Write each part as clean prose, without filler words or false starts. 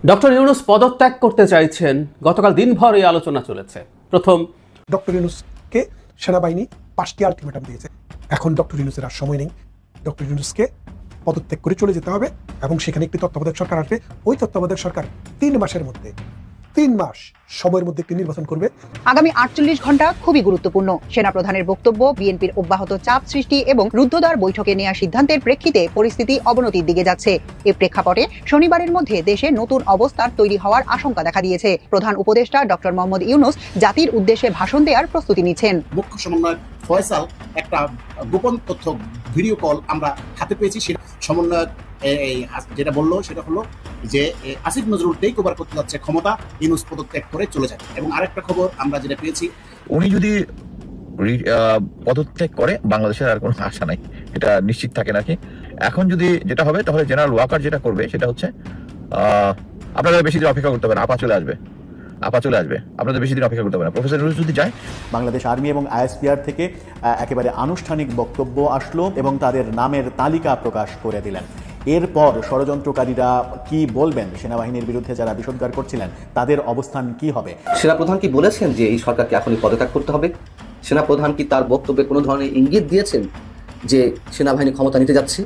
Doctor Yunus পদত্যাগ করতে চাইছেন। গতকাল দিনভর এই আলোচনা চলেছে। প্রথম, ডক্টর ইউনূসকে সেনাবাহিনী 5টি আলটিমেটাম দিয়েছে। এখন ডক্টর ইউনূসের আর সময় নেই। ডক্টর ইউনূসকে পদত্যাগ করে চলে যেতে হবে এবং সেখানে একটি তত্ত্বাবধায়ক সরকার আসবে। ওই তত্ত্বাবধায়ক সরকার 3 মাসের মধ্যে 3 মাস সময়ের মধ্যে একটি নির্বাচন করবে। আগামী 48 ঘন্টা খুবই গুরুত্বপূর্ণ। সেনাপ্রধানের বক্তব্য, বিএনপির অব্যাহত চাপ সৃষ্টি এবং রুদ্ধদ্বার বৈঠকে নেওয়া সিদ্ধান্তের প্রেক্ষিতে পরিস্থিতি অবনতির দিকে যাচ্ছে। এ প্রেক্ষাপটে শনিবারের মধ্যে দেশে নতুন অবস্থার তৈরি হওয়ার আশঙ্কা দেখা দিয়েছে। প্রধান উপদেষ্টা ডক্টর মোহাম্মদ ইউনূস জাতির উদ্দেশ্যে ভাষণ দেওয়ার প্রস্তুতি নিচ্ছেন। মুখ্য সমন্বয়ক ফয়সাল একটা গোপন তথ্য ভিডিও কল আমরা হাতে পেয়েছি। সেটা সমন্বয়ক যেটা বললো সেটা হলো যে আসিফ নজরুল টেক ওভার করতে যাচ্ছে ক্ষমতা, ইউনূস পদত্যাগ করে চলে যাবে। এবং আরেকটা খবর আমরা যেটা পেয়েছি, উনি যদি পদত্যাগ করে বাংলাদেশের আর কোনো আশা নাই, এটা নিশ্চিত থাকে নাকি। এখন যদি যেটা হবে তাহলে জেনারেল ওয়াকার যেটা করবে সেটা হচ্ছে আপনাদের বেশি দিন অপেক্ষা করতে হবে না, আপা চলে আসবে, আপনাদের বেশি দিন অপেক্ষা করতে হবে না। প্রফেসর ইউনূস যদি যায়, বাংলাদেশ আর্মি এবং আইএসপিআর থেকে একেবারে আনুষ্ঠানিক বক্তব্য আসলো এবং তাদের নামের তালিকা প্রকাশ করে দিলেন। এরপর ষড়যন্ত্রকারীরা কি বলবেন, সেনাবাহিনীর বিরুদ্ধে যারা বিষোদ্গার করছিলেন তাদের অবস্থান কি হবে? সেনাপ্রধান কি বলেছেন যে এই সরকারকে এখনই পদত্যাগ করতে হবে? সেনাপ্রধান কি তার বক্তব্যে কোনো ধরনের ইঙ্গিত দিয়েছেন যে সেনাবাহিনী ক্ষমতা নিতে যাচ্ছে?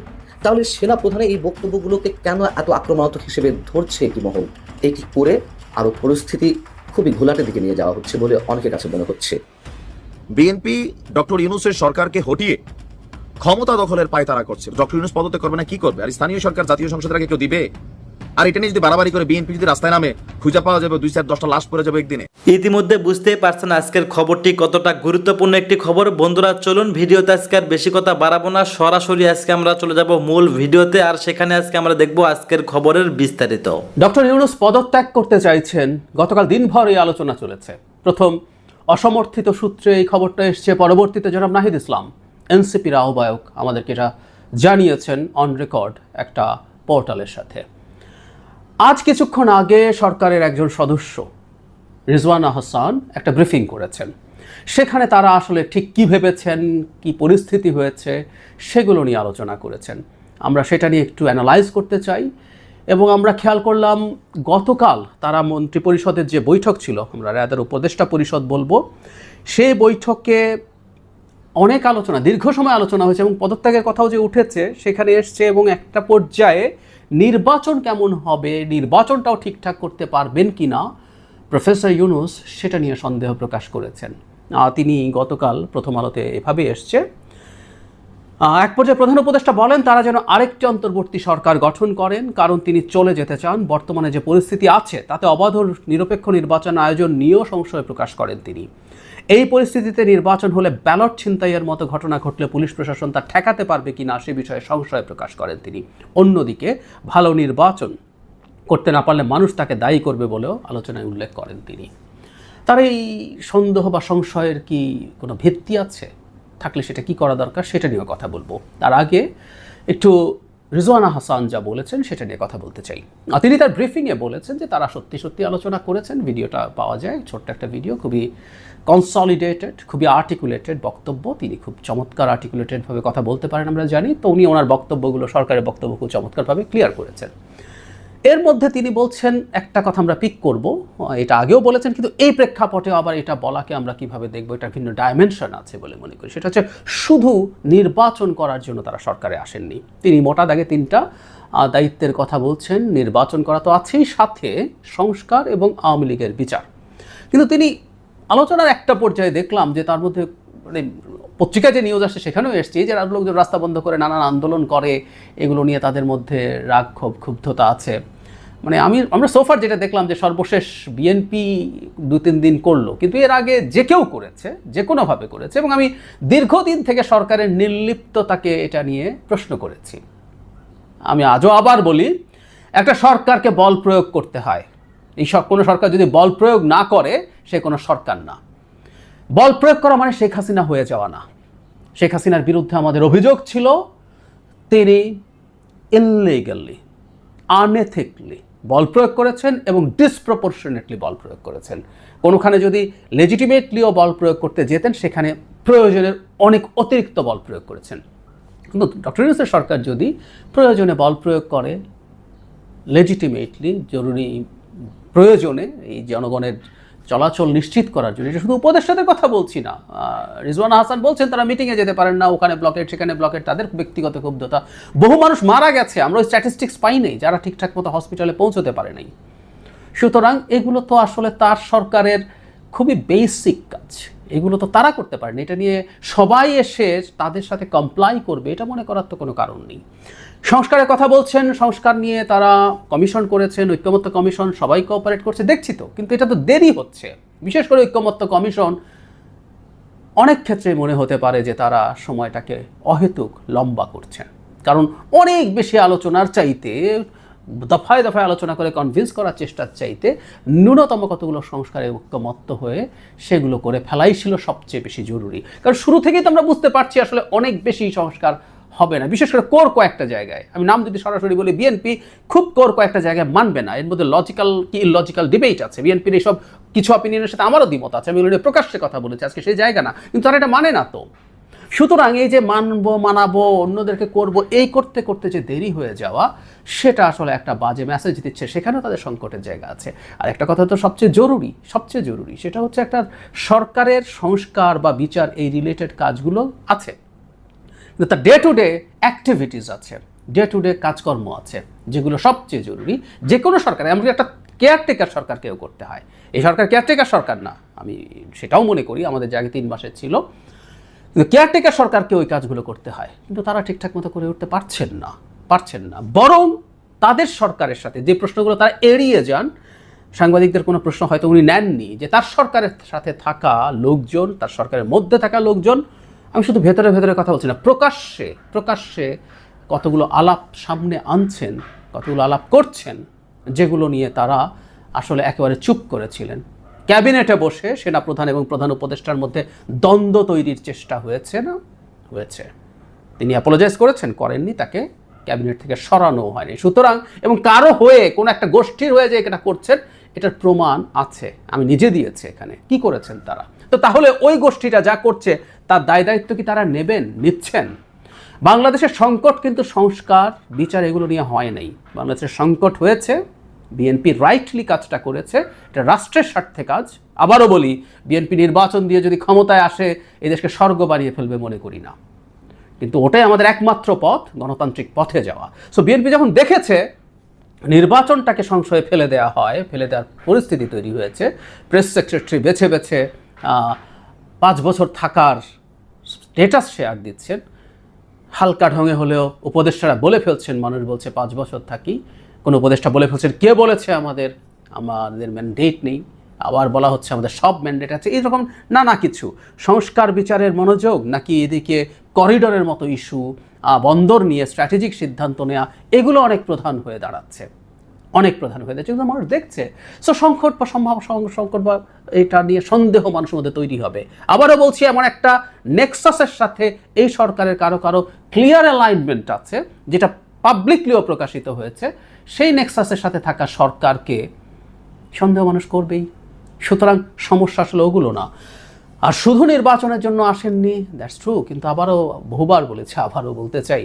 তাহলে সেনাপ্রধানের এই বক্তব্যগুলোকে কেন এত আক্রমণাত্মক হিসেবে ধরছে একটি মহল? এটি করে আরো পরিস্থিতি খুবই ঘোলাটের দিকে নিয়ে যাওয়া হচ্ছে বলে অনেকের কাছে মনে হচ্ছে। বিএনপি ডক্টর ইউনূসের সরকারকে হটিয়ে ক্ষমতা দখলের পায়তারা করছে। ডক্টর ইউনূস পদত্যাগ করবে না, কি করবে? আর স্থানীয় সরকার জাতীয় সংসদের আগে কেউ দিবে? আর এটা নিয়ে যদি বাড়াবাড়ি করে বিএনপি যদি রাস্তায় নামে, খুঁজে পাওয়া যাবে 2-4-10টা লাশ পড়ে যাবে একদিনে। ইতিমধ্যে বুঝতেই পারছেন আজকের খবরটি কতটা গুরুত্বপূর্ণ একটি খবর। বন্ধুরা চলুন ভিডিওতে আজকে আর বেশি কথা বাড়াবো না, সরাসরি আজকে আমরা চলে যাব মূল ভিডিওতে। আর সেখানে আজকে আমরা দেখব আজকের খবরের বিস্তারিত। ডক্টর ইউনূস পদত্যাগ করতে চাইছেন। গতকাল দিনভর এই আলোচনা চলেছে। প্রথম, অসমর্থিত সূত্রে এই খবরটা এসছে। পরবর্তীতে জনাব নাহিদ ইসলাম, এনসিপির আহ্বায়ক, আমাদেরকে এটা জানিয়েছেন অন রেকর্ড একটা পোর্টালের সাথে। আজ কিছুক্ষণ আগে সরকারের একজন সদস্য রিজওয়ানা হাসান একটা ব্রিফিং করেছেন। সেখানে তারা আসলে ঠিক কী ভেবেছেন, কি পরিস্থিতি হয়েছে, সেগুলো নিয়ে আলোচনা করেছেন। আমরা সেটা নিয়ে একটু অ্যানালাইজ করতে চাই। এবং আমরা খেয়াল করলাম গতকাল তারা মন্ত্রিপরিষদের যে বৈঠক ছিল, আমরা রাদের উপদেষ্টা পরিষদ বলবো, সেই বৈঠকে অনেক আলোচনা, দীর্ঘ সময় আলোচনা হয়েছে এবং পদত্যাগের কথাও যে উঠেছে সেখানে এসছে। এবং একটা পর্যায়ে নির্বাচন কেমন হবে, নির্বাচনটাও ঠিকঠাক করতে পারবেন কি না প্রফেসর ইউনূস, সেটা নিয়ে সন্দেহ প্রকাশ করেছেন। তিনি গতকাল প্রথম আলোতে এভাবে এসছে। এক পর্যায়ে প্রধান উপদেষ্টা বলেন তারা যেন আরেকটি অন্তর্বর্তী সরকার গঠন করেন, কারণ তিনি চলে যেতে চান। বর্তমানে যে পরিস্থিতি আছে তাতে অবাধ নিরপেক্ষ নির্বাচন আয়োজন নিয়েও সংশয় প্রকাশ করেন তিনি। এই পরিস্থিতিতে নির্বাচন হলে ব্যালট ছিনতাইয়ের মতো ঘটনা ঘটলে পুলিশ প্রশাসন তা ঠেকাতে পারবে কিনা সে বিষয়ে সংশয় প্রকাশ করেন তিনি। অন্যদিকে ভালো নির্বাচন করতে না পারলে মানুষ তাকে দায়ী করবে বলেও আলোচনায় উল্লেখ করেন তিনি। তার এই সন্দেহ বা সংশয়ের কি কোনো ভিত্তি আছে? থাকলে সেটা কি করা দরকার সেটা নিয়েও কথা বলবো। তার আগে একটু রিজওয়ানা হাসান যা বলেছেন সেটা নিয়ে কথা বলতে চাই। তিনি তার ব্রিফিংয়ে বলেছেন যে তারা সত্যি সত্যি আলোচনা করেছেন। ভিডিওটা পাওয়া যায়, ছোট্ট একটা ভিডিও, খুবই কনসলিডেটেড, খুবই আর্টিকুলেটেড বক্তব্য। তিনি খুব চমৎকার আর্টিকুলেটেডভাবে কথা বলতে পারেন আমরা জানি। তো উনি ওনার বক্তব্যগুলো, সরকারের বক্তব্য খুব চমৎকারভাবে ক্লিয়ার করেছেন। এর মধ্যে তিনি বলছেন একটা কথা আমরা পিক করব, এটা আগেও বলেছেন কিন্তু এই প্রেক্ষাপটে আবার এটা বলাকে আমরা কিভাবে দেখবো, এটা ভিন্ন ডাইমেনশন আছে বলে মনে করি। সেটা হচ্ছে শুধু নির্বাচন করার জন্য তারা সরকারে আসেননি। তিনি মোটা দাগে 3টা দায়িত্বের কথা বলছেন। নির্বাচন করা তো আছেই, সাথে সংস্কার এবং আওয়ামী লীগের বিচার। কিন্তু তিনি আলোচনার একটা পর্যায়ে দেখলাম যে তার মধ্যে মানে পত্রিকায় যে নিউজ আসছে সেখানেও এসছে যে লোকজন রাস্তা বন্ধ করে নানান আন্দোলন করে, এগুলো নিয়ে তাদের মধ্যে রাগ ক্ষুব্ধতা আছে। মানে আমরা সোফার যেটা দেখলাম যে সর্বশেষ বিএনপি 2-3 দিন করলো, কিন্তু এর আগে যে কেউ করেছে, যে কোনোভাবে করেছে। এবং আমি দীর্ঘদিন থেকে সরকারের নির্লিপ্ততাকে এটা নিয়ে প্রশ্ন করেছি। আমি আজও আবার বলি, একটা সরকারকে বল প্রয়োগ করতে হয়। কোনো সরকার যদি বল প্রয়োগ না করে সে কোনো সরকার না। বল প্রয়োগ করা মানে শেখ হাসিনা হয়ে যাওয়া না। শেখ হাসিনার বিরুদ্ধে আমাদের অভিযোগ ছিল তিনি ইললিগালি, আনএথিকলি বল প্রয়োগ করেছেন এবং ডিসপ্রপোর্শনেটলি বল প্রয়োগ করেছেন। কোনোখানে যদি লেজিটিমেটলিও বল প্রয়োগ করতে যেতেন সেখানে প্রয়োজনের অনেক অতিরিক্ত বল প্রয়োগ করেছেন। কিন্তু ডক্টর ইউনূসের সরকার যদি প্রয়োজনে বল প্রয়োগ করে লেজিটিমেটলি জরুরি প্রয়োজনে এই জনগণের চলাচল নিশ্চিত করার জন্য, এটা শুধু উপদেষ্টাদের কথা বলছি না, রিজওয়ানা হাসান বলছেন তারা মিটিংয়ে যেতে পারেন না, ওখানে ব্লকেট সেখানে ব্লকেট, তাদের ব্যক্তিগত ক্ষুব্ধতা। বহু মানুষ মারা গেছে, আমরা ওই স্ট্যাটিস্টিক্স পাই নাই, যারা ঠিকঠাক মতো হসপিটালে পৌঁছতে পারে নাই। সুতরাং এগুলো তো আসলে তার সরকারের খুবই বেসিক কাজ, এগুলো তো তারা করতে পারেন। এটা নিয়ে সবাই এসে তাদের সাথে কমপ্লাই করবে এটা মনে করার তো কোনো কারণ নেই। সংস্কারের কথা বলছেন, সংস্কার নিয়ে তারা কমিশন করেছেন, ঐক্যমত্য কমিশন, সবাই কোঅপারেট করছে, দেখছি তো, কিন্তু এটা তো দেরি হচ্ছে। বিশেষ করে ঐক্যমত্য কমিশন অনেক ক্ষেত্রে মনে হতে পারে যে তারা সময়টাকে অহেতুক লম্বা করছেন, কারণ অনেক বেশি আলোচনার চাইতে, দফায় দফায় আলোচনা করে কনভিন্স করার চেষ্টার চাইতে ন্যূনতম কতগুলো সংস্কারে ঐক্যমত্য হয়ে সেগুলো করে ফেলাই ছিল সবচেয়ে বেশি জরুরি। কারণ শুরু থেকেই তো আমরা বুঝতে পারছি আসলে অনেক বেশি সংস্কার হবে না, বিশেষ করে কোর কয়েকটা জায়গায়। আমি নাম যদি সরাসরি বলি, বিএনপি খুব কোর কয়েকটা জায়গায় মানবে না, এর মধ্যে লজিক্যাল কি ইললজিক্যাল ডিবেট আছে। বিএনপির এইসব কিছু অপিনিয়নের সাথে আমারও দ্বিমত আছে, আমি এগুলো নিয়ে প্রকাশ্যে কথা বলেছি, আজকে সেই জায়গা না, কিন্তু তারা এটা মানে না তো। সুতরাং এই যে মানাবো অন্যদেরকে করব, এই করতে করতে যে দেরি হয়ে যাওয়া, সেটা আসলে একটা বাজে মেসেজ দিচ্ছে, সেখানেও তাদের সংকটের জায়গা আছে। আর একটা কথা তো সবচেয়ে জরুরি, সেটা হচ্ছে একটা সরকারের সংস্কার বা বিচার এই রিলেটেড কাজগুলো আছে, কিন্তু তার ডে টু ডে অ্যাক্টিভিটিস আছে, ডে টু ডে কাজকর্ম আছে, যেগুলো সবচেয়ে জরুরি। যে কোনো সরকার, এমনকি একটা কেয়ারটেকার সরকারকেও করতে হয়। এই সরকার কেয়ারটেকার সরকার না, আমি সেটাও মনে করি, আমাদের জায়গায় 3 মাসের ছিল, কিন্তু কেয়ারটেকার সরকারকে ওই কাজগুলো করতে হয়, কিন্তু তারা ঠিকঠাক মতো করে উঠতে পারছেন না। বরং তাদের সরকারের সাথে যে প্রশ্নগুলো তারা এড়িয়ে যান, সাংবাদিকদের কোনো প্রশ্ন হয়তো উনি নেননি, যে তার সরকারের সাথে থাকা লোকজন, তার সরকারের মধ্যে থাকা লোকজন, আমি শুধু ভেতরে কথা বলছি না, প্রকাশ্যে কতগুলো আলাপ সামনে আনছেন, কতগুলো আলাপ করছেন, যেগুলো নিয়ে তারা আসলে একেবারে চুপ করেছিলেন। ক্যাবিনেটে বসে সেনাপ্রধান এবং প্রধান উপদেষ্টার মধ্যে দ্বন্দ্ব তৈরির চেষ্টা হয়েছে না? হয়েছে। তিনি অ্যাপোলোজাইজ করেননি, তাকে ক্যাবিনেট থেকে সরানো হয়নি। সুতরাং, এবং কারো হয়ে, কোনো একটা গোষ্ঠীর হয়ে যে এটা করছেন, এটার প্রমাণ আছে, আমি নিজে দিয়েছি এখানে। কি করেছেন তারা? তো তাহলে ওই গোষ্ঠীটা যা করছে তার দায়িত্ব কি তারা নিচ্ছেন? বাংলাদেশের সংকট কিন্তু সংস্কার, বিচার এগুলো নিয়ে হয় নাই। বাংলাদেশের সংকট হয়েছে, বিএনপি রাইটলি কাজটা করেছে, এটা রাষ্ট্রের স্বার্থে কাজ। আবারও বলি, বিএনপি নির্বাচন দিয়ে যদি ক্ষমতায় আসে এই দেশকে স্বর্গ বানিয়ে ফেলবে মনে করি না, কিন্তু ওটাই আমাদের একমাত্র পথ, গণতান্ত্রিক পথে যাওয়া। সো বিএনপি যখন দেখেছে নির্বাচনটাকে সংশয়ে ফেলে দেওয়ার পরিস্থিতি তৈরি হয়েছে, প্রেস সেক্রেটারি বেছে 5 বছর থাকার স্টেটাস শেয়ার দিচ্ছেন, হালকা ঢঙে হলেও উপদেষ্টারা বলে ফেলছেন, মানুষ বলছে 5 বছর থাকি, কোনো উপদেষ্টা বলে ফেলছেন কে বলেছে আমাদের ম্যান্ডেট নেই, আবার বলা হচ্ছে আমাদের সব ম্যান্ডেট আছে। এইরকম নানা কিছু সংস্কার বিচারের মনোযোগ, নাকি এদিকে করিডোরের মতো ইস্যু, বন্দর নিয়ে স্ট্র্যাটেজিক সিদ্ধান্ত নেওয়া, এগুলো অনেক প্রধান হয়ে দাঁড়াচ্ছে, যেগুলো মানুষ দেখছে। সো সংকট বা এটা নিয়ে সন্দেহ মানুষের মধ্যে তৈরি হবে। আবারও বলছি, এমন একটা নেক্সাসের সাথে এই সরকারের কারো ক্লিয়ার অ্যালাইনমেন্ট আছে, যেটা পাবলিকলিও প্রকাশিত হয়েছে। সেই নেক্সাসের সাথে থাকা সরকারকে সন্দেহ মানুষ করবেই। সুতরাং সমস্যা আসলে ওগুলো না। আর শুধু নির্বাচনের জন্য আসেননি, দ্যাটস ট্রু, কিন্তু বহুবার বলেছি, আবারও বলতে চাই,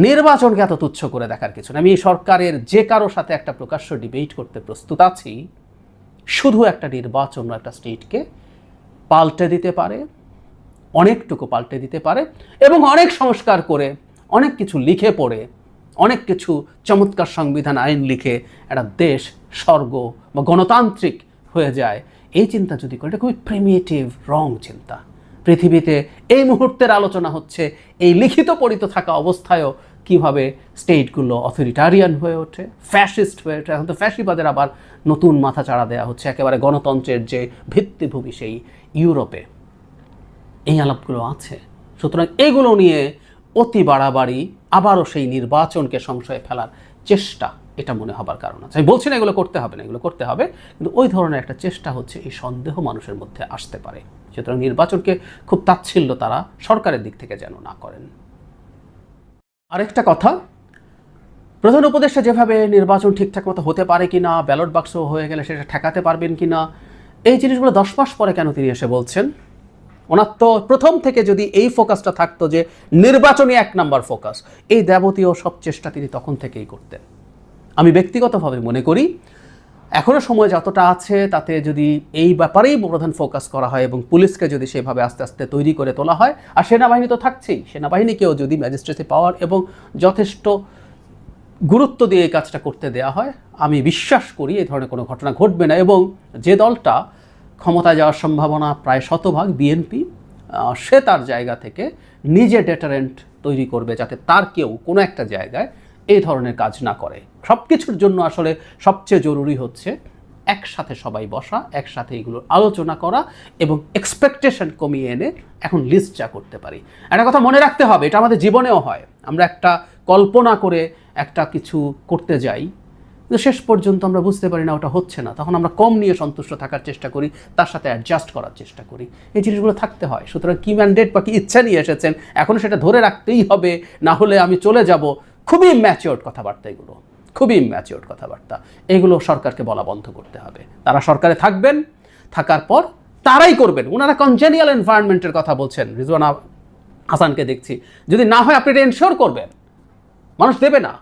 নির্বাচনকে এত তুচ্ছ করে দেখার কিছু না। আমি এই সরকারের যে কারো সাথে একটা প্রকাশ্য ডিবেট করতে প্রস্তুত আছি। শুধু একটা নির্বাচন একটা স্টেটকে পাল্টে দিতে পারে, অনেকটুকু পাল্টে দিতে পারে, এবং অনেক সংস্কার করে, অনেক কিছু লিখে পড়ে, অনেক কিছু চমৎকার সংবিধান আইন লিখে একটা দেশ স্বর্গ বা গণতান্ত্রিক হয়ে যায়। এই চিন্তা যদি করে, এটা খুবই প্রিমিটিভ রং চিন্তা। পৃথিবীতে এই মুহূর্তের আলোচনা হচ্ছে এই লিখিত পড়িত থাকা অবস্থায়ও কিভাবে স্টেটগুলো অথরিটারিয়ান হয়ে ওঠে, ফ্যাসিস্ট হয়ে ওঠে। এখন তো ফ্যাসিবাদের আবার নতুন মাথা চাড়া দেওয়া হচ্ছে, একেবারে গণতন্ত্রের যে ভিত্তিভূমি সেই ইউরোপে এই আলাপগুলো আছে। সুতরাং এগুলো নিয়ে অতি বাড়াবাড়ি, আবারও সেই নির্বাচনকে সংশয়ে ফেলার চেষ্টা, এটা মনে হবার কারণ আছে। আমি বলছি না এগুলো করতে হবে না, এগুলো করতে হবে, কিন্তু ওই ধরনের একটা চেষ্টা হচ্ছে, এই সন্দেহ মানুষের মধ্যে আসতে পারে। সুতরাং নির্বাচনকে খুব তাচ্ছিল্য তারা সরকারের দিক থেকে যেন না করেন। আরেকটা কথা, প্রধান উপদেষ্টা যেভাবে নির্বাচন ঠিকঠাক মতো হতে পারে কিনা, ব্যালট বাক্স হয়ে গেলে সেটা ঠেকাতে পারবেন কিনা, এই জিনিসগুলো 10 মাস পরে কেন তিনি এসে বলছেন? ওনার তো প্রথম থেকে যদি এই ফোকাসটা থাকতো যে নির্বাচনই 1 নাম্বার ফোকাস, এই যাবতীয় সব চেষ্টা তিনি তখন থেকেই করতেন। আমি ব্যক্তিগতভাবে মনে করি এখনও সময় যতটা আছে তাতে যদি এই ব্যাপারেই প্রধান ফোকাস করা হয় এবং পুলিশকে যদি সেভাবে আস্তে আস্তে তৈরি করে তোলা হয়, আর সেনাবাহিনী তো থাকছেই, সেনাবাহিনীকেও যদি ম্যাজিস্ট্রেসি পাওয়ার এবং যথেষ্ট গুরুত্ব দিয়ে এই কাজটা করতে দেওয়া হয়, আমি বিশ্বাস করি এই ধরনের কোনো ঘটনা ঘটবে না। এবং যে দলটা ক্ষমতায় যাওয়ার সম্ভাবনা প্রায় শতভাগ বিএনপি, সে তার জায়গা থেকে নিজে ডেটারেন্ট তৈরি করবে যাতে তার কেউ কোনো একটা জায়গায় এই ধরনের কাজ না করে। সব কিছুর জন্য আসলে সবচেয়ে জরুরি হচ্ছে একসাথে সবাই বসা, একসাথে এগুলোর আলোচনা করা এবং এক্সপেকটেশন কমিয়ে এনে এখন লিস্ট যা করতে পারি। একটা কথা মনে রাখতে হবে, এটা আমাদের জীবনেও হয়, আমরা একটা কল্পনা করে একটা কিছু করতে যাই, কিন্তু শেষ পর্যন্ত আমরা বুঝতে পারি না ওটা হচ্ছে না, তখন আমরা কম নিয়ে সন্তুষ্ট থাকার চেষ্টা করি, তার সাথে অ্যাডজাস্ট করার চেষ্টা করি। এই জিনিসগুলো থাকতে হয়। সুতরাং কি ম্যান্ডেট বা কি ইচ্ছা নিয়ে এসেছেন, এখনও সেটা ধরে রাখতেই হবে, না হলে আমি চলে যাব। খুবই ম্যাচিওর্ড কথাবার্তা এগুলো, খুবই ম্যাচিওর্ড কথাবার্তা। এগুলো সরকারকে বলা বন্ধ করতে হবে। তারা সরকারে থাকবেন, থাকার পর তারাই করবেন। ওনারা কনজেনিয়াল এনভায়রনমেন্টের কথা বলছেন, রিজওয়ানা হাসানকে দেখছি, যদি না হয় আপনি এটা এনশিওর করবেন, মানুষ দেবে না।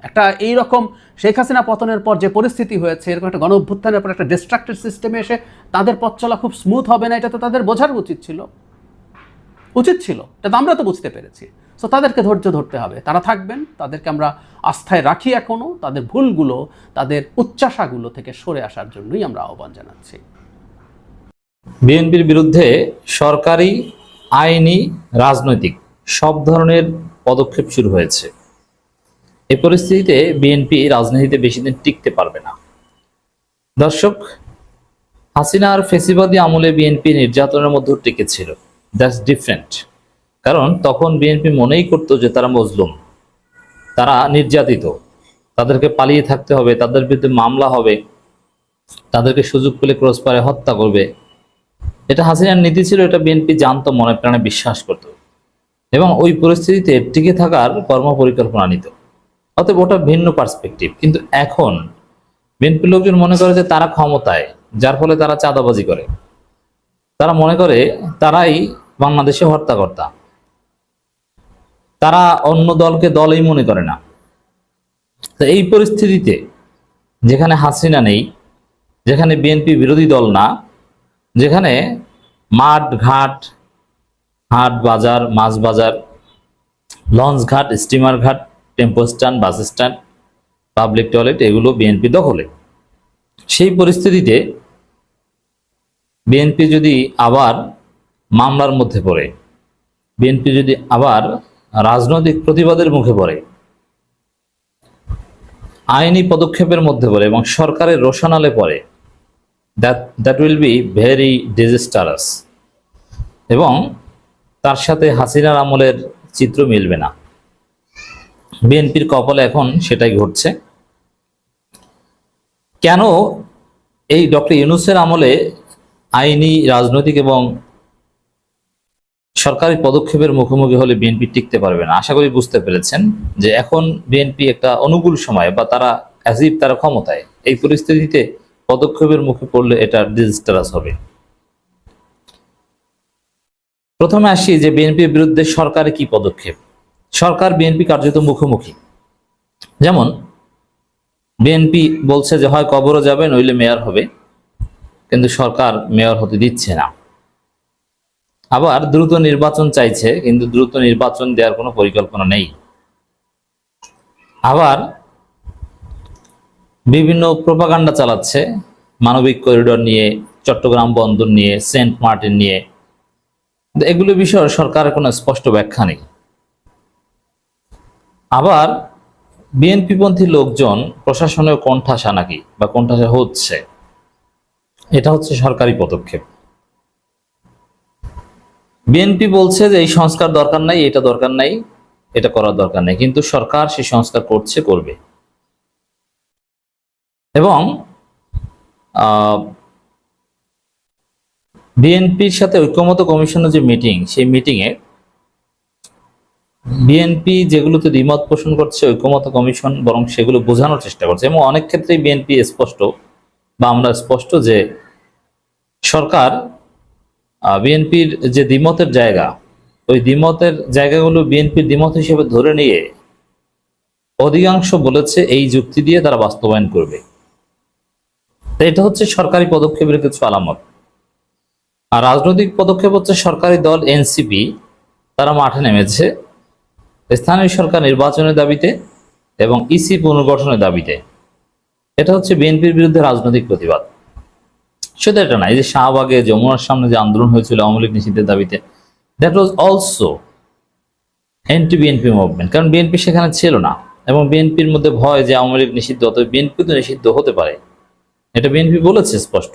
একটা এইরকম শেখ হাসিনা পতনের পর যে পরিস্থিতি হয়েছে, এরকম একটা গণ অভ্যুত্থানের পর একটা ডিস্ট্রাক্টেড সিস্টেমে এসে তাদের পথ চলা খুব স্মুথ হবে না, এটা তো তাদের বোঝার উচিত ছিল, এটা তো আমরা তো বুঝতে পেরেছি। সো তাদেরকে ধৈর্য ধরতে হবে, তারা থাকবেন, তাদেরকে আমরা আস্থায় রাখি এখনও, তাদের ভুলগুলো, তাদের উচ্চাশাগুলো থেকে সরে আসার জন্যই আমরা আহ্বান জানাচ্ছি। বিএনপির বিরুদ্ধে সরকারি, আইনি, রাজনৈতিক সব ধরনের পদক্ষেপ শুরু হয়েছে। এই পরিস্থিতিতে বিএনপি রাজনীতিতে বেশি দিন টিকতে পারবে না। দর্শক, হাসিনার ফেসিবাদী আমলে বিএনপি নির্যাতনের মধ্যে টিকেছিল, দ্যাটস ডিফারেন্ট। কারণ তখন বিএনপি মনেই করতো যে তারা মজলুম, তারা নির্যাতিত, তাদেরকে পালিয়ে থাকতে হবে, তাদের বিরুদ্ধে মামলা হবে, তাদেরকে সুযোগ পেলে ক্রসফায়ারে হত্যা করবে। এটা হাসিনার নীতি ছিল, এটা বিএনপি জানতো, মনে প্রাণে বিশ্বাস করত এবং ওই পরিস্থিতিতে টিকে থাকার কর্মপরিকল্পনা নিত। অতএব ওটা ভিন্ন পার্সপেক্টিভ। কিন্তু এখন বিএনপি লোকজন মনে করে যে তারা ক্ষমতায়, যার ফলে তারা চাঁদাবাজি করে, তারা মনে করে তারাই বাংলাদেশে হর্তাকর্তা, তারা অন্য দলকে দলই মনে করে না। তো এই পরিস্থিতিতে যেখানে হাসিনা নেই, যেখানে বিএনপি বিরোধী দল না, যেখানে মাঠ ঘাট, হাট বাজার, মাছ বাজার, লঞ্চ ঘাট, স্টিমার ঘাট, tempo stand, bus stand, public toilet এগুলো বিএনপি দখলে, সেই পরিস্থিতিতে বিএনপি যদি আবার মামলার মধ্যে পড়ে, বিএনপি যদি আবার রাজনৈতিক প্রতিবাদের মুখে পড়ে, আইনি পদক্ষেপের মধ্যে পড়ে এবং সরকারের রোশানালে পড়ে, that will be very disastrous. এবং তার সাথে হাসিনার আমলের চিত্র মিলবে না। বিএনপির কপালে এখন সেটাই ঘটছে। কেন এই ডক্টর ইউনূসের আমলে আইনি, রাজনৈতিক এবং সরকারি পদক্ষেপের মুখোমুখি হলে বিএনপি টিকতে পারবে না? আশা করি বুঝতে পেরেছেন যে এখন বিএনপি একটা অনুকূল সময়, বা তারা অ্যাজিভ তারা ক্ষমতায়, এই পরিস্থিতিতে পদক্ষেপের মুখে পড়লে এটা ডিজাস্টারাস হবে। প্রথমে আসি যে বিএনপির বিরুদ্ধে সরকারের কি পদক্ষেপ। সরকার বিএনপি কার্যত মুখোমুখি। যেমন বিএনপি বলছে যে হয় কবরও যাবে, নইলে মেয়র হবে, কিন্তু সরকার মেয়র হতে দিচ্ছে না। আবার দ্রুত নির্বাচন চাইছে, কিন্তু দ্রুত নির্বাচন দেওয়ার কোনো পরিকল্পনা নেই। আবার বিভিন্ন প্রোপাগান্ডা চালাচ্ছে, মানবিক করিডোর নিয়ে, চট্টগ্রাম বন্দর নিয়ে, সেন্ট মার্টিন নিয়ে। এগুলো বিষয়ে সরকারের কোনো স্পষ্ট ব্যাখ্যা নেই। আবার বিএনপিপন্থী লোকজন প্রশাসনের কোণঠাসা নাকি, বা কোণঠাসা হচ্ছে, এটা হচ্ছে সরকারি পদক্ষেপ। বিএনপি বলছে যে এই সংস্কার দরকার নাই, এটা দরকার নাই, এটা করার দরকার নেই, কিন্তু সরকার সেই সংস্কার করছে, করবে। এবং বিএনপির সাথে ঐক্যমত্য কমিশনের যে মিটিং, সেই মিটিংয়ে বিএনপি যেগুলোতে দ্বিমত পোষণ করছে, ঐক্যমত্য কমিশন বরং সেগুলো বোঝানোর চেষ্টা করছে। এবং অনেক ক্ষেত্রেই বিএনপি স্পষ্ট, বা আমরা স্পষ্ট, যে সরকার বিএনপির যে দ্বিমতের জায়গা, ওই দ্বিমতের জায়গাগুলো বিএনপির দ্বিমত হিসেবে ধরে নিয়ে অধিকাংশ বলেছে এই যুক্তি দিয়ে তারা বাস্তবায়ন করবে। তো এটা হচ্ছে সরকারি পদক্ষেপের কিছু আলামত। আর রাজনৈতিক পদক্ষেপ হচ্ছে সরকারি দল এনসিপি তারা মাঠে নেমেছে স্থানীয় সরকার নির্বাচনের দাবিতে এবং ইসি পুনর্গঠনের দাবিতে। এটা হচ্ছে বিএনপির বিরুদ্ধে রাজনৈতিক প্রতিবাদ। শুধু এটা না, এই যে শাহবাগে যমুনার সামনে যে আন্দোলন হয়েছিল আওয়ামী লীগ নিষিদ্ধের দাবিতে, that was also anti BNP movement, কারণ বিএনপি সেখানে ছিল না এবং বিএনপির মধ্যে ভয় যে আওয়ামী লীগ নিষিদ্ধ, অথবা বিএনপি তো নিষিদ্ধ হতে পারে, এটা বিএনপি বলেছে স্পষ্ট।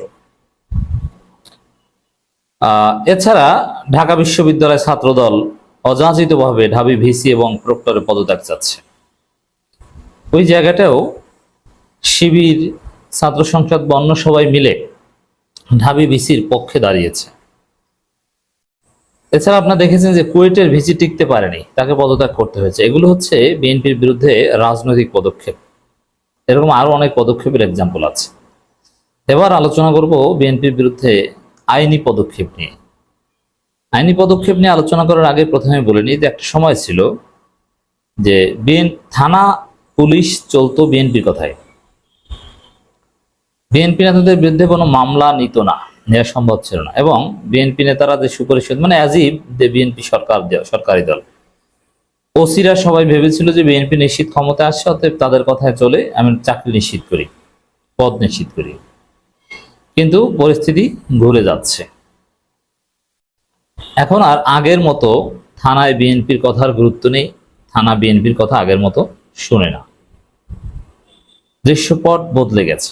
এছাড়া ঢাকা বিশ্ববিদ্যালয় ছাত্রদল অযাচিতভাবে ঢাবি ভিসি এবং প্রক্টরের পদত্যাগ চাচ্ছে। ওই জায়গাটাও শিবির, ছাত্র সংসদ বা অন্য সবাই মিলে ঢাবি ভিসির পক্ষে দাঁড়িয়েছে। এছাড়া আপনারা দেখেছেন যে কুয়েটের ভিসি টিকতে পারেনি, তাকে পদত্যাগ করতে হয়েছে। এগুলো হচ্ছে বিএনপির বিরুদ্ধে রাজনৈতিক পদক্ষেপ। এরকম আরো অনেক পদক্ষেপের এক্সাম্পল আছে। এবার আলোচনা করব বিএনপির বিরুদ্ধে আইনি পদক্ষেপ নিয়ে। আইনি পদক্ষেপ নিয়ে আলোচনা করার আগে প্রথমে বলে নিই যে একটা সময় ছিল যে থানা পুলিশ চলতো বিএনপির কথায়। বিএনপি নেতাদের বিরুদ্ধে কোনো মামলা নিত না, নেওয়া সম্ভব ছিল না, এবং বিএনপি নেতারা যে সুপরিষদ মানে অ্যাজিব যে বিএনপি সরকারি দল, ওসিরা সবাই ভেবেছিল যে বিএনপি নিশ্চিত ক্ষমতা আসছে, অতএব তাদের কথায় চলে আমি চাকরি নিশ্চিত করি, পদ নিশ্চিত করি। কিন্তু পরিস্থিতি ঘুরে যাচ্ছে। এখন আর আগের মতো থানায় বিএনপির কথার গুরুত্ব নেই, থানা বিএনপির কথা আগের মতো শুনে না। দৃশ্যপট বদলে গেছে।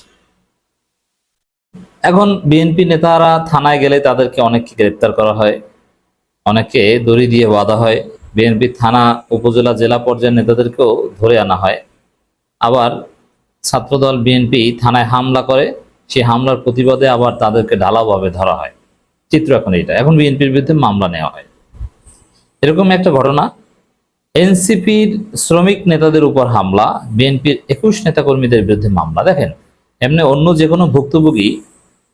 এখন বিএনপি নেতারা থানায় গেলে তাদেরকে অনেককে গ্রেপ্তার করা হয়, অনেকে দড়ি দিয়ে বাঁধা হয়। বিএনপি থানা, উপজেলা, জেলা পর্যায়ের নেতাদেরকেও ধরে আনা হয়। আবার ছাত্রদল বিএনপি থানায় হামলা করে, সেই হামলার প্রতিবাদে আবার তাদেরকে ঢালাওভাবে ধরা হয়। চিত্র এখন এইটা। এখন বিএনপির বিরুদ্ধে মামলা নেওয়া হয়। এরকম একটা ঘটনা, এনসিপির শ্রমিক নেতাদের উপর হামলা, বিএনপির 21 নেতাকর্মীদের বিরুদ্ধে মামলা। দেখেন, এমনি অন্য যে কোনো ভুক্তভোগী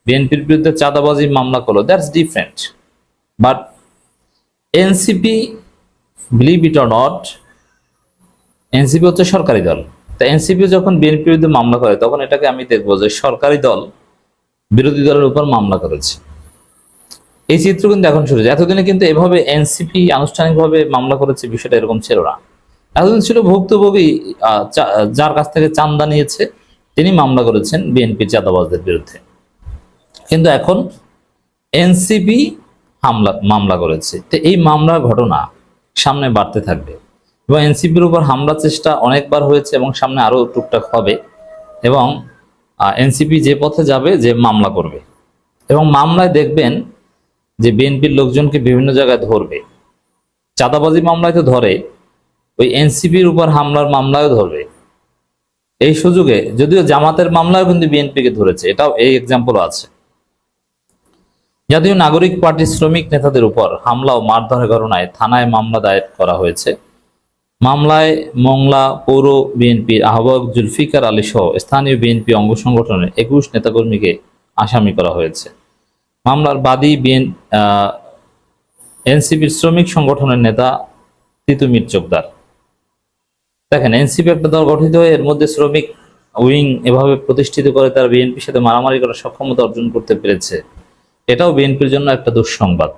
বিএনপির বিরুদ্ধে চাঁদাবাজি মামলা করলো, that's different. But NCP, believe it or not, NCP হচ্ছে সরকারি দল। তা এনসিপি যখন বিএনপির বিরুদ্ধে মামলা করে, তখন এটাকে আমি দেখবো যে সরকারি দল বিরোধী দলের উপর মামলা করেছে। এই চিত্র কিন্তু এখন শুরু হয়েছে। এতদিনে কিন্তু এভাবে এনসিপি আনুষ্ঠানিকভাবে মামলা করেছে বিষয়টা এরকম ছিল না। এতদিন ছিল ভুক্তভোগী যার কাছ থেকে চাঁদা নিয়েছে তিনি মামলা করেছেন বিএনপির চাঁদাবাজদের বিরুদ্ধে। কিন্তু এখন এনসিপি মামলা করেছে। তো এই মামলার ঘটনা সামনে বাড়তে থাকবে এবং এনসিপির উপর হামলার চেষ্টা অনেকবার হয়েছে এবং সামনে আরো টুকটাক হবে। এবং এনসিপি যে পথে যাবে, যে মামলা করবে, এবং মামলায় দেখবেন যে বিএনপির লোকজনকে বিভিন্ন জায়গায় ধরবে। চাঁদাবাজি মামলায় তো ধরে, ওই এনসিপির উপর হামলার মামলায় ধরবে। এই সুযোগে যদিও জামাতের মামলায় কিন্তু বিএনপিকে ধরেছে, এটাও এই এক্সাম্পল আছে। জাতীয় নাগরিক পার্টির শ্রমিক নেতাদের উপর হামলা ও মারধরের ঘটনায় থানায় মামলা দায়ের করা হয়েছে। মামলায় মংলা পৌর বিএনপির আহ্বায়ক জুলফিকার আলী সহ স্থানীয় বিএনপি অঙ্গ সংগঠনের 21 নেতাকর্মীকে আসামি করা হয়েছে। মামলার বাদী এনসিপির শ্রমিক সংগঠনের নেতা তিতুমির চোকদার। দেখেন, এনসিপি একটা দল গঠিত হয়ে এর মধ্যে শ্রমিক উইং এভাবে প্রতিষ্ঠিত করে তারা বিএনপির সাথে মারামারি করার সক্ষমতা অর্জন করতে পেরেছে, এটাও বিএনপির জন্য একটা দুঃসংবাদ।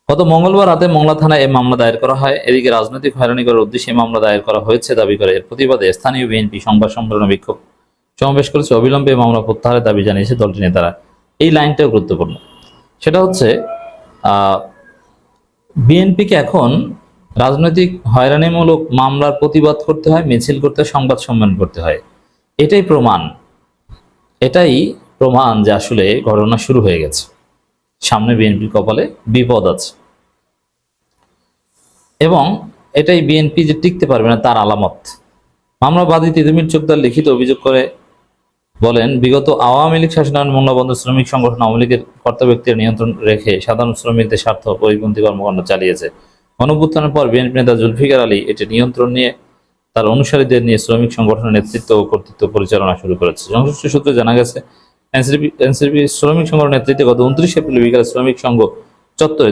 গত মঙ্গলবার রাতে মংলা থানায় এই মামলা দায়ের করা হয়। এদিকে রাজনৈতিক হয়রানি করার উদ্দেশ্যে মামলা দায়ের করা হয়েছে দাবি করে এর প্রতিবাদে স্থানীয় বিএনপি সংবাদ সম্মেলনে বিক্ষোভ সমাবেশ করেছে। অবিলম্বে মামলা প্রত্যাহারের দাবি জানিয়েছে দলটির নেতারা। এই লাইনটাও গুরুত্বপূর্ণ। সেটা হচ্ছে বিএনপিকে এখন রাজনৈতিক হয়রানিমূলক মামলার প্রতিবাদ করতে হয়, মিছিল করতে হয়, সংবাদ সম্মেলন করতে হয়। এটাই প্রমাণ যে আসলে ঘটনা শুরু হয়ে গেছে, সামনে বিএনপির কপালে বিপদ আছে, এবং এটাই বিএনপি যে টিকতে পারবে না তার আলামত। মামলাবাদী তিতুমির চোকদার লিখিত অভিযোগ করে বলেন, বিগত আওয়ামী লীগ শাসনামলে মংলাবন্দর শ্রমিক সংগঠন আওয়ামী লীগের কর্তা ব্যক্তির নিয়ন্ত্রণ রেখে সাধারণ শ্রমিকদের স্বার্থ পরিপন্থী কর্মকাণ্ড চালিয়েছে। গণঅভ্যুত্থানের পর বিএনপি নেতা জুলফিকার আলী এটি নিয়ন্ত্রণ নিয়ে তার অনুসারীদের নিয়ে শ্রমিক সংগঠনের নেতৃত্ব ও কর্তৃত্ব পরিচালনা শুরু করেছে। সংশ্লিষ্ট সূত্রে জানা গেছে, এনসিপি শ্রমিক সংগঠনের নেতৃত্বে গত 29 এপ্রিল বিকালে শ্রমিক সংঘ চত্বরে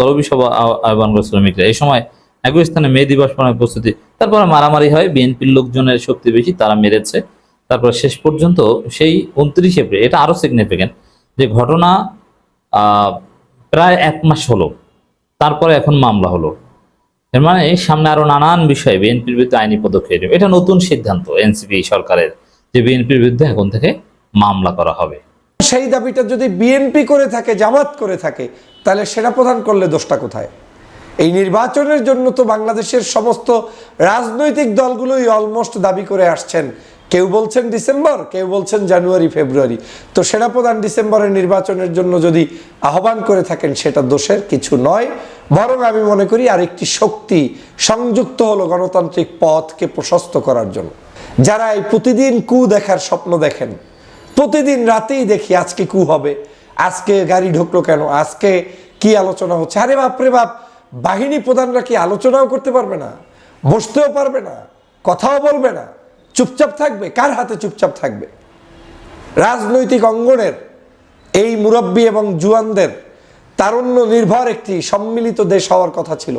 তলবি সভা আহ্বান করে শ্রমিকরা। এই সময় একই স্থানে মে দিবস পালনের প্রস্তুতি, তারপরে মারামারি হয়, বিএনপির লোকজনের শক্তি বেশি, তারা মেরেছে। তারপর শেষ পর্যন্ত সেই 29 এপ্রিল, এটা আরো সিগনিফিকেন্ট যে ঘটনা প্রায় 1 মাস হলো, তারপরে এখন মামলা হলো। এর মানে সামনে আরো নানান বিষয়ে বিএনপির বিরুদ্ধে আইনি পদক্ষেপ নেবে। এটা নতুন সিদ্ধান্ত এনসিপি সরকারের যে বিএনপির বিরুদ্ধে এখন থেকে মামলা করা হবে। সেই দাবিটা যদি বিএনপি করে থাকে, জামাত করে থাকে, তাহলে সেনাপ্রধান করলে দোষটা কোথায়? এই নির্বাচনের জন্য তো বাংলাদেশের সমস্ত রাজনৈতিক দলগুলোই অলমোস্ট দাবি করে আসছেন। কেউ বলছেন ডিসেম্বর, কেউ বলছেন জানুয়ারি ফেব্রুয়ারি। তো সেনাপ্রধান ডিসেম্বরের নির্বাচনের জন্য যদি আহ্বান করে থাকেন, সেটা দোষের কিছু নয়, বরং আমি মনে করি আরেকটি শক্তি সংযুক্ত হলো গণতান্ত্রিক পথকে প্রশস্ত করার জন্য। যারা এই প্রতিদিন কু দেখার স্বপ্ন দেখেন, প্রতিদিন রাতেই দেখি আজকে কু হবে, আজকে গাড়ি ঢুকলো কেন, আজকে কি আলোচনা হচ্ছে। আরে বাপরে বাপ, বাহিনী প্রধানরা কি আলোচনাও করতে পারবে না, বসতেও পারবে না, কথাও বলবে না, চুপচাপ থাকবে? কার হাতে চুপচাপ থাকবে? রাজনৈতিক অঙ্গনের এই মুরব্বী এবং জুয়ানদের তারুণ্য নির্ভর একটি সম্মিলিত দেশ হওয়ার কথা ছিল,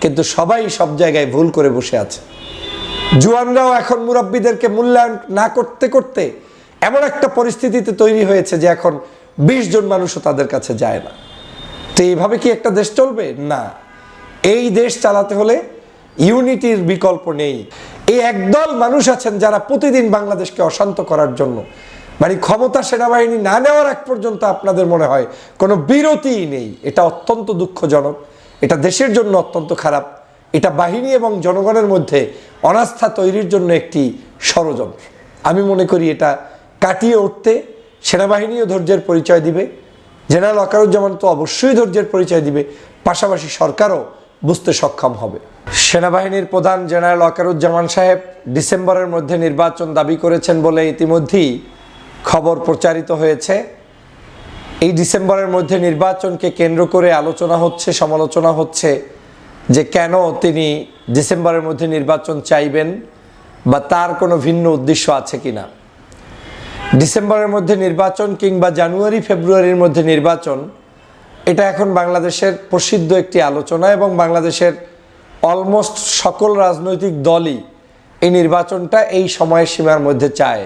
কিন্তু সবাই সব জায়গায় ভুল করে বসে আছে। জুয়ানরাও এখন মুরব্বীদেরকে মূল্যায়ন না করতে করতে এমন একটা পরিস্থিতিতে তৈরি হয়েছে যে এখন 20 জন মানুষও তাদের কাছে যায় না। তো এইভাবে কি একটা দেশ চলবে? না। এই দেশ চালাতে হলে ইউনিটির বিকল্প নেই। এই একদল মানুষ আছেন যারা প্রতিদিন বাংলাদেশকে অশান্ত করার জন্য, মানে ক্ষমতা সেনাবাহিনী না নেওয়ার আগ পর্যন্ত আপনাদের মনে হয় কোনো বিরতিই নেই। এটা অত্যন্ত দুঃখজনক, এটা দেশের জন্য অত্যন্ত খারাপ, এটা বাহিনী এবং জনগণের মধ্যে অনাস্থা তৈরির জন্য একটি ষড়যন্ত্র। আমি মনে করি এটা কাটিয়ে উঠতে সেনাবাহিনীও ধৈর্যের পরিচয় দিবে, জেনারেল ওয়াকারুজ্জামান তো অবশ্যই ধৈর্যের পরিচয় দিবে, পাশাপাশি সরকারও বুঝতে সক্ষম হবে। সেনাবাহিনীর প্রধান জেনারেল ওয়াকারুজ্জামান সাহেব ডিসেম্বরের মধ্যে নির্বাচন দাবি করেছেন বলে ইতিমধ্যেই খবর প্রচারিত হয়েছে। এই ডিসেম্বরের মধ্যে নির্বাচনকে কেন্দ্র করে আলোচনা হচ্ছে, সমালোচনা হচ্ছে যে কেন তিনি ডিসেম্বরের মধ্যে নির্বাচন চাইবেন বা তার কোনো ভিন্ন উদ্দেশ্য আছে কিনা। ডিসেম্বরের মধ্যে নির্বাচন কিংবা জানুয়ারি ফেব্রুয়ারির মধ্যে নির্বাচন, এটা এখন বাংলাদেশের প্রসিদ্ধ একটি আলোচনা এবং বাংলাদেশের অলমোস্ট সকল রাজনৈতিক দলই এই নির্বাচনটা এই সময়ের সীমার মধ্যে চায়।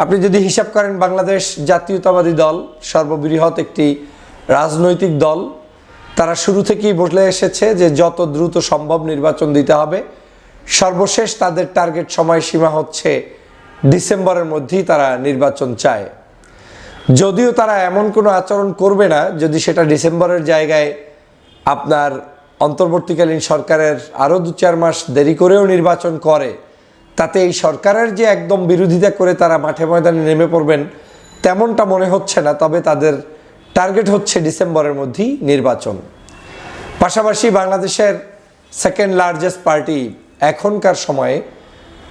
আপনি যদি হিসাব করেন, বাংলাদেশ জাতীয়তাবাদী দল সর্ববৃহৎ একটি রাজনৈতিক দল, তারা শুরু থেকেই বলে এসেছে যে যত দ্রুত সম্ভব নির্বাচন দিতে হবে। সর্বশেষ তাদের টার্গেট সময়সীমা হচ্ছে ডিসেম্বরের মধ্যেই তারা নির্বাচন চায়। যদিও তারা এমন কোনো আচরণ করবে না যদি সেটা ডিসেম্বরের জায়গায় আপনার অন্তর্বর্তীকালীন সরকারের আরও 2-4 মাস দেরি করেও নির্বাচন করে, তাতে এই সরকারের যে একদম বিরোধিতা করে তারা মাঠে ময়দানে নেমে পড়বেন তেমনটা মনে হচ্ছে না। তবে তাদের টার্গেট হচ্ছে ডিসেম্বরের মধ্যেই নির্বাচন। পাশাপাশি বাংলাদেশের সেকেন্ড লার্জেস্ট পার্টি এখনকার সময়ে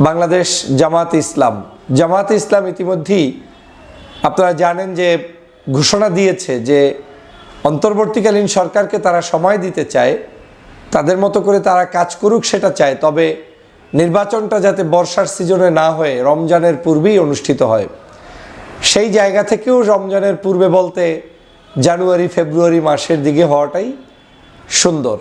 বাংলাদেশ জামাত ইসলাম। জামাত ইসলাম ইতিমধ্যেই আপনারা জানেন যে ঘোষণা দিয়েছে যে অন্তর্বর্তীকালীন সরকারকে তারা সময় দিতে চায়, তাদের মতো করে তারা কাজ করুক সেটা চায়, তবে নির্বাচনটা যাতে বর্ষার সিজনে না হয়ে রমজানের পূর্বেই অনুষ্ঠিত হয়। সেই জায়গা থেকেও রমজানের পূর্বে বলতে জানুয়ারি ফেব্রুয়ারি মাসের দিকে হওয়াটাই সুন্দর।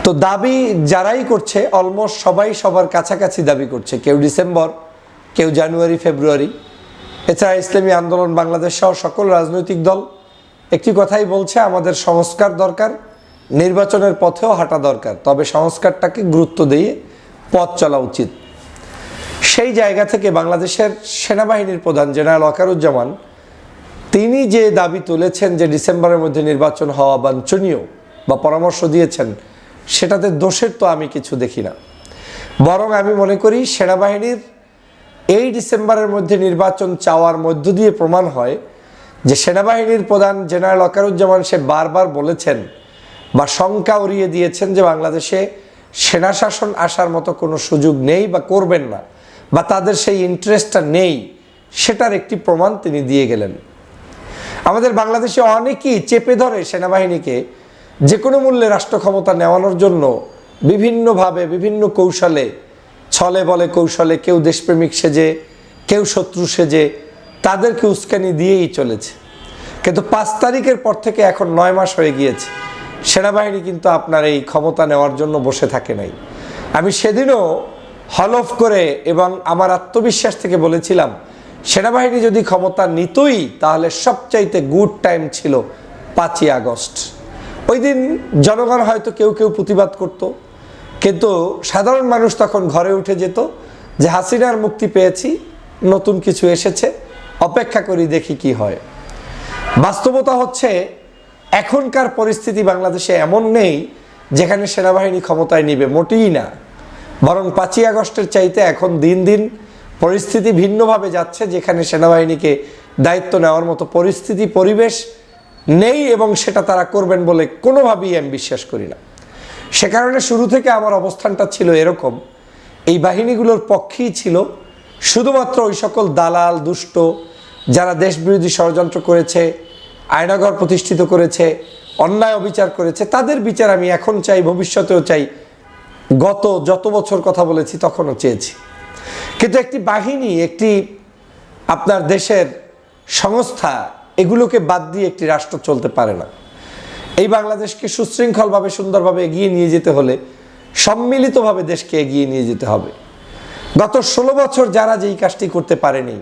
তো দাবি যারাই করছে অলমোস্ট সবাই সবার কাছাকাছি দাবি করছে, কেউ ডিসেম্বর, কেউ জানুয়ারি ফেব্রুয়ারি। এছাড়া ইসলামী আন্দোলন বাংলাদেশ সহ সকল রাজনৈতিক দল একটি কথাই বলছে, আমাদের সংস্কার দরকার, নির্বাচনের পথেও হাঁটা দরকার, তবে সংস্কারটাকে গুরুত্ব দিয়ে পথ চলা উচিত। সেই জায়গা থেকে বাংলাদেশের সেনাবাহিনীর প্রধান জেনারেল ওয়াকারুজ্জামান তিনি যে দাবি তুলেছেন যে ডিসেম্বরের মধ্যে নির্বাচন হওয়া বাঞ্ছনীয় বা পরামর্শ দিয়েছেন, সেটাতে দোষের তো আমি কিছু দেখি না। বরং আমি মনে করি সেনাবাহিনীর এই ডিসেম্বরের মধ্যে নির্বাচন চাওয়ার মধ্য দিয়ে প্রমাণ হয় যে সেনাবাহিনীর প্রধান জেনারেল ওয়াকারুজ্জামান সে বারবার বলেছেন বা শঙ্কা উড়িয়ে দিয়েছেন যে বাংলাদেশে সেনা শাসন আসার মতো কোনো সুযোগ নেই বা করবেন না, বা তাদের সেই ইন্টারেস্টটা নেই, সেটার একটি প্রমাণ তিনি দিয়ে গেলেন। আমাদের বাংলাদেশে অনেকেই চেপে ধরে সেনাবাহিনীকে যে কোনো মূল্যে রাষ্ট্র ক্ষমতা নেওয়ানোর জন্য বিভিন্নভাবে বিভিন্ন কৌশলে, ছলে বলে কৌশলে, কেউ দেশপ্রেমিক সেজে, কেউ শত্রু সেজে তাদেরকে উস্কানি দিয়েই চলেছে। কিন্তু 5 তারিখের পর থেকে এখন 9 মাস হয়ে গিয়েছে, সেনাবাহিনী কিন্তু আপনার এই ক্ষমতা নেওয়ার জন্য বসে থাকে নাই। আমি সেদিনও হলফ করে এবং আমার আত্মবিশ্বাস থেকে বলেছিলাম, সেনাবাহিনী যদি ক্ষমতা নিতই তাহলে সবচাইতে গুড টাইম ছিল 5ই আগস্ট। ওই দিন জনগণ হয়তো কেউ কেউ প্রতিবাদ করত, কিন্তু সাধারণ মানুষ তখন ঘরে উঠে যেত যে হাসিনার মুক্তি পেয়েছি, নতুন কিছু এসেছে, অপেক্ষা করি দেখি কি হয়। বাস্তবতা হচ্ছে এখনকার পরিস্থিতি বাংলাদেশে এমন নেই যেখানে সেনাবাহিনী ক্ষমতায় নিবে, মোটেই না। বরং 5ই আগস্টের চাইতে এখন দিন দিন পরিস্থিতি ভিন্নভাবে যাচ্ছে, যেখানে সেনাবাহিনীকে দায়িত্ব নেওয়ার মতো পরিস্থিতি পরিবেশ নেই, এবং সেটা তারা করবেন বলে কোনোভাবেই আমি বিশ্বাস করি না। সে কারণে শুরু থেকে আমার অবস্থানটা ছিল এরকম, এই বাহিনীগুলোর পক্ষেই ছিল। শুধুমাত্র ওই সকল দালাল দুষ্ট যারা দেশবিরোধী ষড়যন্ত্র করেছে, আয়নাঘর প্রতিষ্ঠিত করেছে, অন্যায় অবিচার করেছে, তাদের বিচার আমি এখন চাই, ভবিষ্যতেও চাই। গত যত বছর কথা বলেছি তখনও চেয়েছি। কিন্তু একটি বাহিনী, একটি আপনার দেশের সংস্থা, এগুলোকে বাদ দিয়ে একটি রাষ্ট্র চলতে পারে না। এই বাংলাদেশকে সুশৃঙ্খলভাবে সুন্দরভাবে এগিয়ে নিয়ে যেতে হলে সম্মিলিতভাবে দেশকে এগিয়ে নিয়ে যেতে হবে। গত 16 বছর যারা যেই কাজটি করতে পারেনি,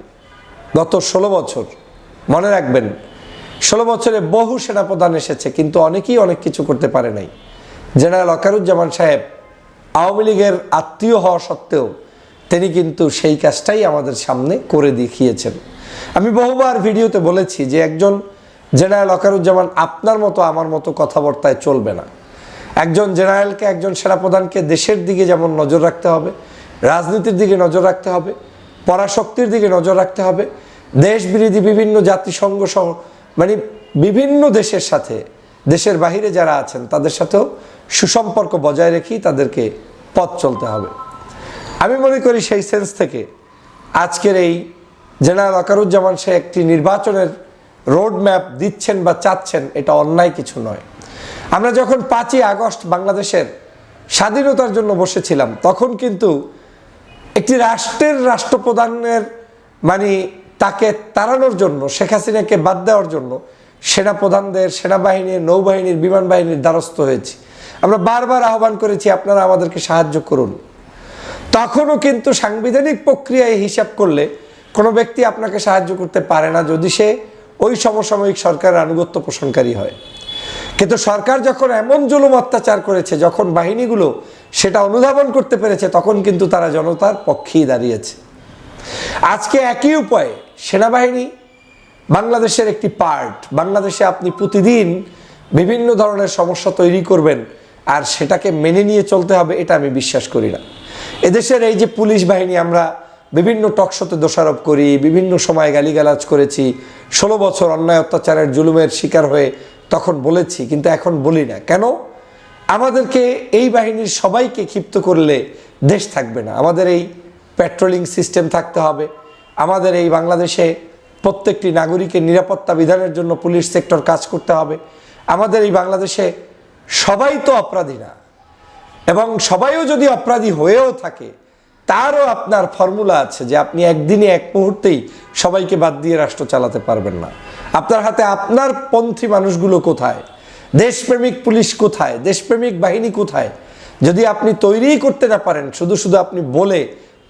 গত 16 বছর মনে রাখবেন, 16 বছরে বহু সেনাপ্রধান এসেছে, কিন্তু অনেকেই অনেক কিছু করতে পারে নাই। জেনারেল ওয়াকারুজ্জামান সাহেব আওয়ামী লীগের আত্মীয় হওয়া সত্ত্বেও তিনি কিন্তু সেই কাজটাই আমাদের সামনে করে দেখিয়েছেন। আমি বহুবার ভিডিওতে বলেছি যে একজন জেনারেল ওয়াকারুজ্জামান আপনার মতো আমার মতো কথাবার্তায় চলবে না। একজন জেনারেলকে, একজন সেনাপ্রধানকে দেশের দিকে যেমন নজর রাখতে হবে, রাজনীতির দিকে নজর রাখতে হবে, পরাশক্তির দিকে নজর রাখতে হবে, দেশ বিরোধী বিভিন্ন জাতিসংঘ সহ মানে বিভিন্ন দেশের সাথে, দেশের বাহিরে যারা আছেন তাদের সাথেও সুসম্পর্ক বজায় রেখেই তাদেরকে পথ চলতে হবে। আমি মনে করি সেই সেন্স থেকে আজকের এই জেনারেল ওয়াকারুজ্জামান সে একটি নির্বাচনের রোড ম্যাপ দিচ্ছেন বা চাচ্ছেন, এটা অন্যায় কিছু নয়। আমরা যখন 5ই আগস্ট বাংলাদেশের স্বাধীনতার জন্য বসেছিলাম, তখন কিন্তু একটি রাষ্ট্রের রাষ্ট্রপ্রধানের মানে তাকে তাড়ানোর জন্য, শেখ হাসিনাকে বাদ দেওয়ার জন্য সেনাপ্রধানদের, সেনাবাহিনীর, নৌবাহিনীর, বিমান বাহিনীর দ্বারস্থ হয়েছি। আমরা বারবার আহ্বান করেছি আপনারা আমাদেরকে সাহায্য করুন। তখনও কিন্তু সাংবিধানিক প্রক্রিয়ায় হিসাব করলে কোনো ব্যক্তি আপনাকে সাহায্য করতে পারে না যদি সে ওই সমসাময়িক সরকারের আনুগত্য পোষণকারী হয়। কিন্তু সরকার যখন এমন জুলুম অত্যাচার করেছে, যখন বাহিনীগুলো সেটা অনুধাবন করতে পেরেছে, তখন কিন্তু তারা জনতার পক্ষেই দাঁড়িয়েছে। আজকে একই উপায়ে সেনাবাহিনী বাংলাদেশের একটি পার্ট। বাংলাদেশে আপনি প্রতিদিন বিভিন্ন ধরনের সমস্যা তৈরি করবেন আর সেটাকে মেনে নিয়ে চলতে হবে, এটা আমি বিশ্বাস করি না। এদেশের এই যে পুলিশ বাহিনী, আমরা বিভিন্ন টকশোতে দোষারোপ করি, বিভিন্ন সময় গালিগালাজ করেছি, 16 বছর অন্যায় অত্যাচারের জুলুমের শিকার হয়ে তখন বলেছি, কিন্তু এখন বলি না। কেন? আমাদেরকে এই বাহিনীর সবাইকে ক্ষিপ্ত করলে দেশ থাকবে না। আমাদের এই পেট্রোলিং সিস্টেম থাকতে হবে। আমাদের এই বাংলাদেশে প্রত্যেকটি নাগরিকের নিরাপত্তা বিধানের জন্য পুলিশ সেক্টর কাজ করতে হবে। আমাদের এই বাংলাদেশে সবাই তো অপরাধী না, এবং সবাইও যদি অপরাধী হয়েও থাকে তারও আপনার ফর্মুলা আছে যে আপনি একদিনে এক মুহূর্তেই সবাইকে বাদ দিয়ে রাষ্ট্র চালাতে পারবেন না। আপনার হাতে আপনার পন্থী মানুষগুলো কোথায়, দেশপ্রেমিক পুলিশ কোথায়, দেশপ্রেমিক বাহিনী কোথায়? যদি আপনি তৈরিই করতে না পারেন, শুধু শুধু আপনি বলে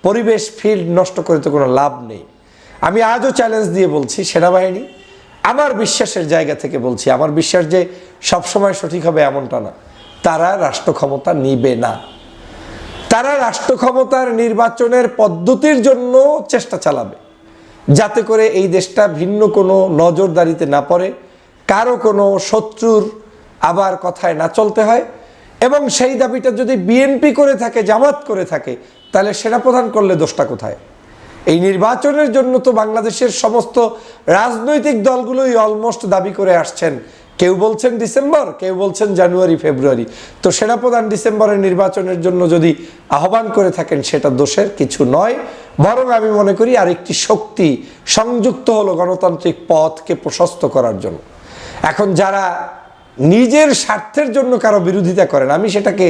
পরিবেশ ফিল্ড নষ্ট করে তো কোনো লাভ নেই। আমি আজও চ্যালেঞ্জ দিয়ে বলছি, সেনাবাহিনী, আমার বিশ্বাসের জায়গা থেকে বলছি, আমার বিশ্বাস যে সবসময় সঠিক হবে এমনটা না, তারা রাষ্ট্র ক্ষমতা নিবে না। তারা রাষ্ট্র ক্ষমতার নির্বাচনের পদ্ধতির জন্য চেষ্টা চালাবে, যাতে করে এই দেশটা ভিন্ন কোনো নজরদারিতে না পড়ে, কারো কোনো শত্রুর আবার কথায় না চলতে হয়। এবং সেই দাবিটা যদি বিএনপি করে থাকে, জামাত করে থাকে, তাহলে সেনাপ্রধান করলে দোষটা কোথায়? এই নির্বাচনের জন্য তো বাংলাদেশের সমস্ত রাজনৈতিক দলগুলোই অলমোস্ট দাবি করে আসছেন। কেউ বলছেন ডিসেম্বর, কেউ বলছেন জানুয়ারি, ফেব্রুয়ারি। তো সেনাপ্রধান ডিসেম্বরের নির্বাচনের জন্য যদি আহ্বান করে থাকেন, সেটা দোষের কিছু নয়, বরং আমি মনে করি আরেকটি শক্তি সংযুক্ত হলো গণতান্ত্রিক পথকে প্রশস্ত করার জন্য। এখন যারা নিজের স্বার্থের জন্য কারো বিরোধিতা করেন, আমি সেটাকে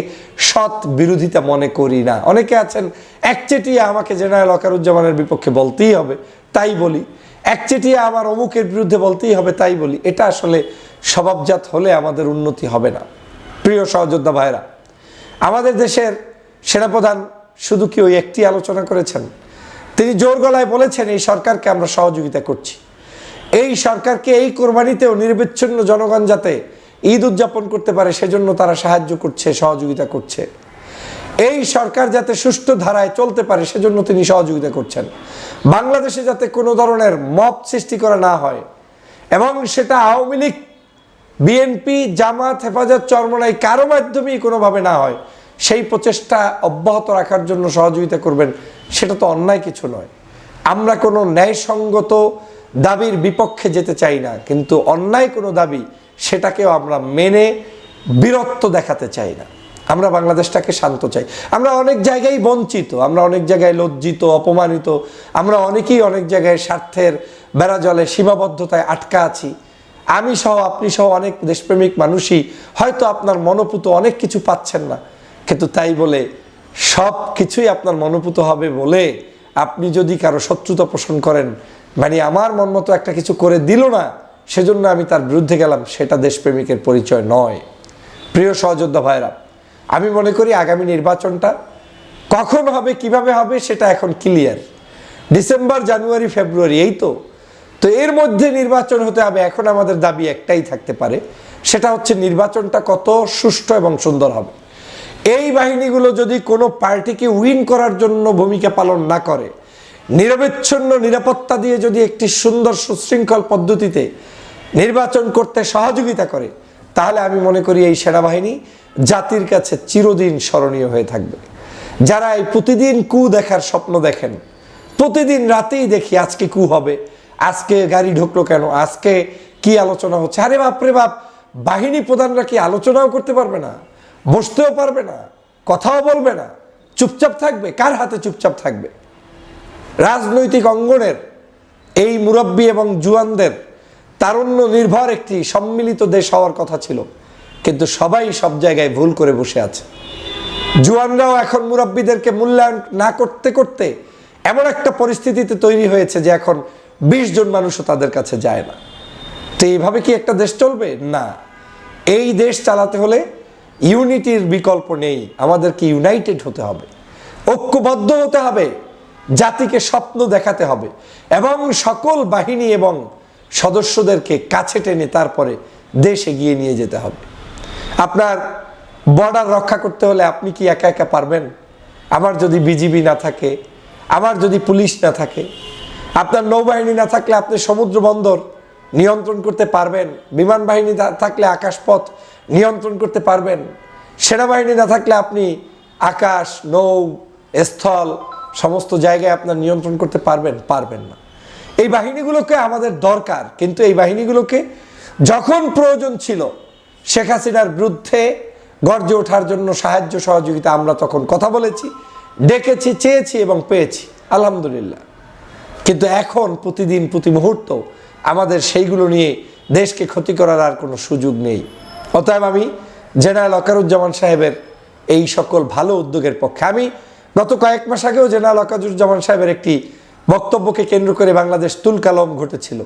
সৎ বিরোধিতা মনে করি না। অনেকে আছেন একচেটিয়া আমাকে জেনারেল ওয়াকারুজ্জামানের বিপক্ষে বলতেই হবে, তাই বলি, একচেটিয়া আমার অমুকের বিরুদ্ধে বলতেই হবে, তাই বলি। এটা আসলে স্বভাবজাত হলে আমাদের উন্নতি হবে না। প্রিয় সহযোদ্ধা ভাইরা, আমাদের দেশের সেনাপ্রধান শুধু কি ওই একটি আলোচনা করেছেন? তিনি জোর গলায় বলেছেন এই সরকারকে আমরা সহযোগিতা করছি, এই সরকারকে এই কোরবানিতেও নিরবিচ্ছিন্ন জনগণ যাতে ঈদ উদযাপন করতে পারে সেজন্য তারা সাহায্য করছে, সহযোগিতা করছে। এই সরকার যাতে সুষ্ঠু ধারায় চলতে পারে সেজন্য তিনি সহযোগিতা করছেন। বাংলাদেশে যাতে কোনো ধরনের মব সৃষ্টি করা না হয় এবং সেটা আওয়ামী লীগ, বিএনপি, জামাত, হেফাজত, চরমনাই কারো মাধ্যমেই কোনোভাবে না হয়, সেই প্রচেষ্টা অব্যাহত রাখার জন্য সহযোগিতা করবেন। সেটা তো অন্যায় কিছু নয়। আমরা কোনো ন্যায়সঙ্গত দাবির বিপক্ষে যেতে চাই না, কিন্তু অন্যায় কোনো দাবি সেটাকেও আমরা মেনে বীরত্ব দেখাতে চাই না। আমরা বাংলাদেশটাকে শান্ত চাই। আমরা অনেক জায়গায় বঞ্চিত, আমরা অনেক জায়গায় লজ্জিত, অপমানিত, আমরা অনেকেই অনেক জায়গায় স্বার্থের বেড়াজলে সীমাবদ্ধতায় আটকা আছি। আমি সহ, আপনি সহ অনেক দেশপ্রেমিক মানুষই হয়তো আপনার মনোপুত অনেক কিছু পাচ্ছেন না, কিন্তু তাই বলে সব কিছুই আপনার মনোপুত হবে বলে আপনি যদি কারো শত্রুতা পোষণ করেন, মানে আমার মন মতো একটা কিছু করে দিল না সেজন্য আমি তার বিরুদ্ধে গেলাম, সেটা দেশপ্রেমিকের পরিচয় নয়। প্রিয় সহযোদ্ধা ভাইরা, আমি মনে করি আগামী নির্বাচনটা কখন হবে, কিভাবে হবে সেটা এখন ক্লিয়ার। ডিসেম্বর, জানুয়ারি, ফেব্রুয়ারি, এই তো এর মধ্যে নির্বাচন হতে হবে। এখন আমাদের দাবি একটাই থাকতে পারে, সেটা হচ্ছে নির্বাচনটা কত সুষ্ঠু এবং সুন্দর হবে। এই বাহিনীগুলো যদি কোনো পার্টিকে উইন করার জন্য ভূমিকা পালন না করে, নিরবিচ্ছিন্ন নিরাপত্তা দিয়ে যদি একটি সুন্দর সুশৃঙ্খল পদ্ধতিতে নির্বাচন করতে সহযোগিতা করে, তাহলে আমি মনে করি এই সেনাবাহিনী জাতির কাছে চিরদিন স্মরণীয় হয়ে থাকবে। যারা এই প্রতিদিন কু দেখার স্বপ্ন দেখেন, প্রতিদিন রাতেই দেখি আজকে কু হবে, আজকে গাড়ি ঢুকলো কেন, আজকে কি আলোচনা হচ্ছে, আরে বাপরে বাপ, বাহিনী প্রধানরা কি আলোচনাও করতে পারবে না, বসতেও পারবে না, কথাও বলবে না, চুপচাপ থাকবে? কার হাতে চুপচাপ থাকবে? রাজনৈতিক অঙ্গনের এই মুরব্বী এবং জুয়ানদের তারুণ্য নির্ভর একটি সম্মিলিত দেশ হওয়ার কথা ছিল, কিন্তু সবাই সব জায়গায় ভুল করে বসে আছে। জুয়ানরাও এখন মুরব্বীদেরকে মূল্যায়ন না করতে করতে এমন একটা পরিস্থিতিতে তৈরি হয়েছে যে এখন 20 জন মানুষও তাদের কাছে যায় না। তো এইভাবে কি একটা দেশ চলবে? না। এই দেশ চালাতে হলে ইউনিটির বিকল্প নেই, আমাদেরকে ইউনাইটেড হতে হবে, ঐক্যবদ্ধ হতে হবে, জাতিকে স্বপ্ন দেখাতে হবে এবং সকল বাহিনী এবং সদস্যদেরকে কাছে টেনে তারপরে দেশ এগিয়ে নিয়ে যেতে হবে। আপনার বর্ডার রক্ষা করতে হলে আপনি কি একা একা পারবেন? আমার যদি বিজিবি না থাকে, আমার যদি পুলিশ না থাকে, আপনার নৌবাহিনী না থাকলে আপনি সমুদ্র বন্দর নিয়ন্ত্রণ করতে পারবেন? বিমান বাহিনী থাকলে আকাশপথ নিয়ন্ত্রণ করতে পারবেন? সেনাবাহিনী না থাকলে আপনি আকাশ, নৌ, স্থল সমস্ত জায়গায় আপনার নিয়ন্ত্রণ করতে পারবেন? পারবেন না। এই বাহিনীগুলোকে আমাদের দরকার, কিন্তু এই বাহিনীগুলোকে যখন প্রয়োজন ছিল শেখ হাসিনার বিরুদ্ধে গর্জে ওঠার জন্য সাহায্য সহযোগিতা আমরা তখন কথা বলেছি, ডেকেছি, চেয়েছি এবং পেয়েছি, আলহামদুলিল্লাহ। কিন্তু এখন প্রতিদিন প্রতি মুহূর্ত আমাদের সেইগুলো নিয়ে দেশকে ক্ষতি করার আর কোনো সুযোগ নেই। অতএব আমি জেনারেল ওয়াকারুজ্জামান সাহেবের এই সকল ভালো উদ্যোগের পক্ষে। আমি গত কয়েক মাস আগেও জেনারেল ওয়াকারুজ্জামান সাহেবের একটি বক্তব্যকে কেন্দ্র করে বাংলাদেশ তুলকালম ঘটেছিল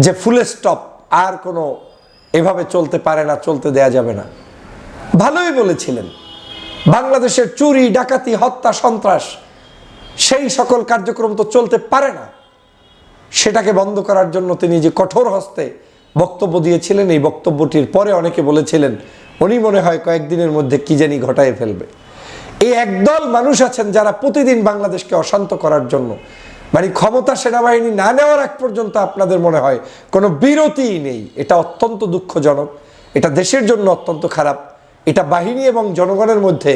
যে ফুল স্টপ, আর কোনো এভাবে চলতে পারে না, চলতে দেয়া যাবে না। ভালোই বলেছিলেন। বাংলাদেশের চুরি, ডাকাতি, হত্যা, সন্ত্রাস সেই সকল কার্যক্রম তো চলতে পারে না। সেটাকে বন্ধ করার জন্য তিনি যে কঠোর হস্তে বক্তব্য দিয়েছিলেন, এই বক্তব্যটির পরে অনেকে বলেছিলেন উনি মনে হয় কয়েকদিনের মধ্যে কি জানি ঘটায় ফেলবে। এই একদল মানুষ আছেন যারা প্রতিদিন বাংলাদেশকে অশান্ত করার জন্য, মানে ক্ষমতা সেনাবাহিনী না নেওয়ার আগ পর্যন্ত আপনাদের মনে হয় কোনো বিরতিই নেই। এটা অত্যন্ত দুঃখজনক, এটা দেশের জন্য অত্যন্ত খারাপ, এটা বাহিনী এবং জনগণের মধ্যে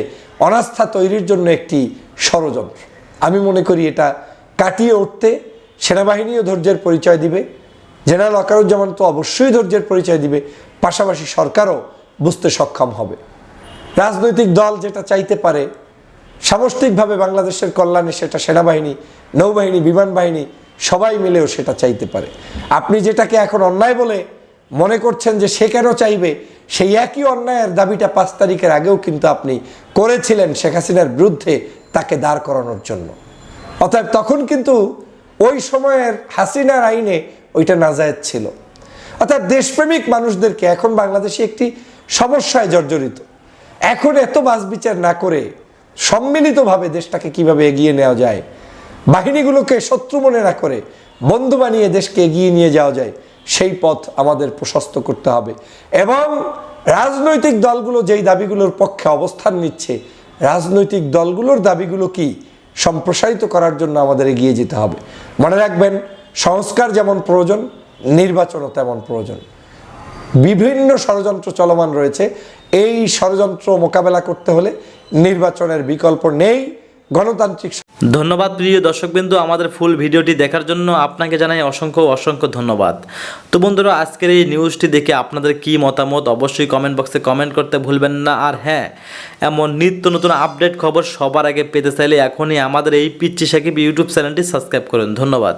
অনাস্থা তৈরির জন্য একটি ষড়যন্ত্র। আমি মনে করি এটা কাটিয়ে উঠতে সেনাবাহিনীও ধৈর্যের পরিচয় দিবে, জেনারেল ওয়াকারুজ্জামান তো অবশ্যই ধৈর্যের পরিচয় দিবে, পাশাপাশি সরকারও বুঝতে সক্ষম হবে। রাজনৈতিক দল যেটা চাইতে পারে সামষ্টিকভাবে বাংলাদেশের কল্যাণে, সেটা সেনাবাহিনী, নৌবাহিনী, বিমান বাহিনী সবাই মিলেও সেটা চাইতে পারে। আপনি যেটাকে এখন অন্যায় বলে মনে করছেন যে সে কেন চাইবে, সেই একই অন্যায়ের দাবিটা 5 তারিখের আগেও কিন্তু আপনি করেছিলেন শেখ হাসিনার বিরুদ্ধে তাকে দাঁড় করানোর জন্য। অতএব তখন কিন্তু ওই সময়ের হাসিনার আইনে ওইটা নাজায়েজ ছিল। অর্থাৎ দেশপ্রেমিক মানুষদেরকে এখন বাংলাদেশে একটি সমস্যায় জর্জরিত। এখন এত বাছবিচার না করে সম্মিলিতভাবে দেশটাকে কিভাবে এগিয়ে নেওয়া যায়, বাহিনীগুলোকে শত্রু মনে না করে বন্ধু বানিয়ে দেশকে এগিয়ে নিয়ে যাওয়া যায়, সেই পথ আমাদের প্রশস্ত করতে হবে। এবং রাজনৈতিক দলগুলো যেই দাবিগুলোর পক্ষে অবস্থান নিচ্ছে, রাজনৈতিক দলগুলোর দাবিগুলো কি সম্প্রসারিত করার জন্য আমাদের এগিয়ে যেতে হবে। মনে রাখবেন, সংস্কার যেমন প্রয়োজন, নির্বাচনও তেমন প্রয়োজন। বিভিন্ন ষড়যন্ত্র চলমান রয়েছে, এই ষড়যন্ত্র মোকাবেলা করতে হলে নির্বাচনের বিকল্প নেই। গণতান্ত্রিক ধন্যবাদ প্রিয় দর্শকবৃন্দ, আমাদের ফুল ভিডিওটি দেখার জন্য আপনাকে জানাই অসংখ্য অসংখ্য ধন্যবাদ। তো বন্ধুরা, আজকের এই নিউজটি দেখে আপনাদের কি মতামত অবশ্যই কমেন্ট বক্সে কমেন্ট করতে ভুলবেন না। আর হ্যাঁ, এমন নিত্য নতুন আপডেট খবর সবার আগে পেতে চাইলে এখনই আমাদের এই পিচ্চি সাকিব ইউটিউব চ্যানেলটি সাবস্ক্রাইব করুন। ধন্যবাদ।